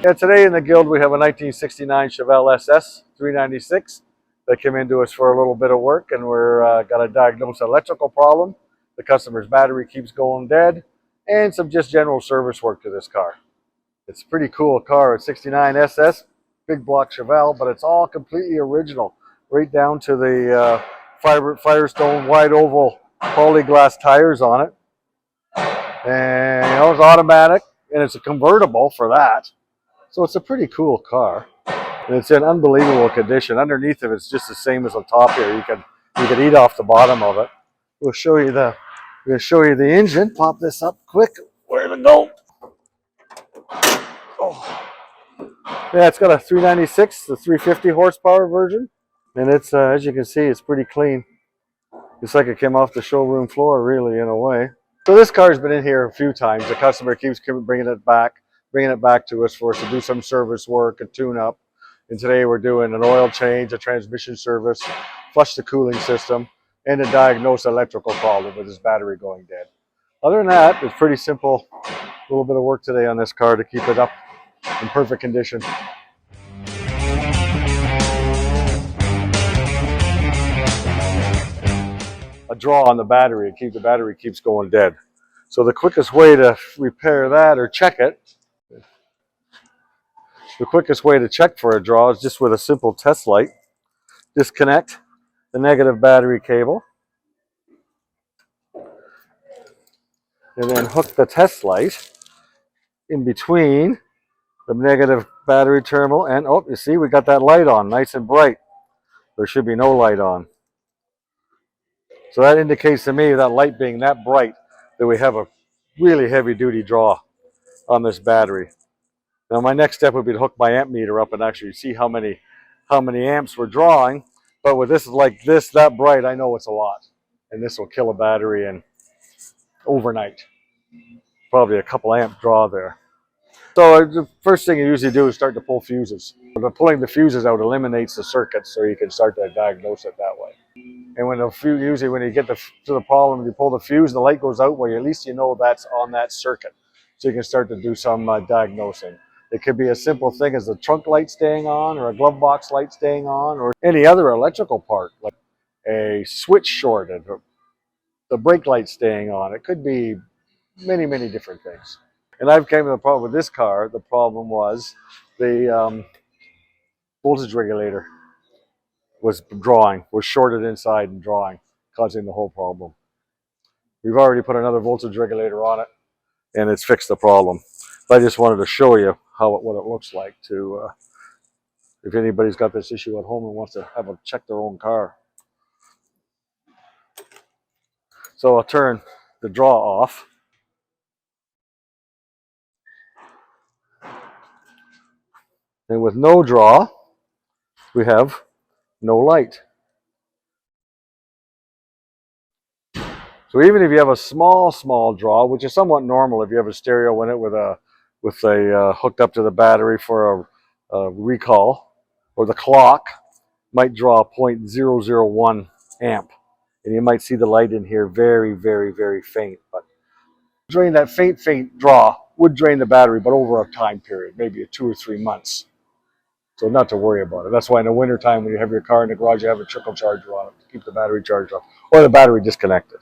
Yeah, today in the guild we have a 1969 Chevelle SS 396 that came into us for a little bit of work, and we're got to diagnose an electrical problem. The customer's battery keeps going dead, and some just general service work to this car. It's a pretty cool car. It's 69 SS, big block Chevelle, but it's all completely original, right down to the Firestone wide oval polyglass tires on it. And you know, it's automatic, and it's a convertible for that. So it's a pretty cool car. And it's in unbelievable condition. Underneath of it's just the same as on top here. You could eat off the bottom of it. We'll show you the engine. Pop this up quick. Where'd it go? Oh. Yeah, it's got a 396, the 350 horsepower version. And it's as you can see, it's pretty clean. It's like it came off the showroom floor, really, in a way. So this car's been in here a few times. The customer keeps bringing it back to us for us to do some service work, a tune-up. And today we're doing an oil change, a transmission service, flush the cooling system, and to diagnose an electrical problem with his battery going dead. Other than that, it's pretty simple. A little bit of work today on this car to keep it up in perfect condition. A draw on the battery and the battery keeps going dead. So the quickest way to repair that or check it, the quickest way to check for a draw is just with a simple test light. Disconnect the negative battery cable and then hook the test light in between the negative battery terminal and, oh, you see we got that light on nice and bright. There should be no light on. So that indicates to me, that light being that bright, that we have a really heavy duty draw on this battery. Now my next step would be to hook my amp meter up and actually see how many amps we're drawing. But with this like this, that bright, I know it's a lot. And this will kill a battery in overnight. Probably a couple amp draw there. So the first thing you usually do is start to pull fuses. But pulling the fuses out eliminates the circuit, so you can start to diagnose it that way. And when usually when you get to the problem, you pull the fuse, the light goes out, well, at least you know that's on that circuit. So you can start to do some diagnosing. It could be a simple thing as a trunk light staying on, or a glove box light staying on, or any other electrical part, like a switch shorted, or the brake light staying on. It could be many, many different things. And I've came to the problem with this car. The problem was the voltage regulator was shorted inside and drawing, causing the whole problem. We've already put another voltage regulator on it, and it's fixed the problem. But I just wanted to show you what it looks like to, if anybody's got this issue at home and wants to have a check their own car. So I'll turn the draw off. And with no draw, we have no light. So even if you have a small draw, which is somewhat normal if you have a stereo in it with a hooked up to the battery for a recall, or the clock might draw 0.001 amp, and you might see the light in here very, very, very faint. But drain that faint draw would drain the battery, but over a time period, maybe 2 or 3 months. So not to worry about it. That's why in the wintertime when you have your car in the garage, you have a trickle charger on it to keep the battery charged up, or the battery disconnected.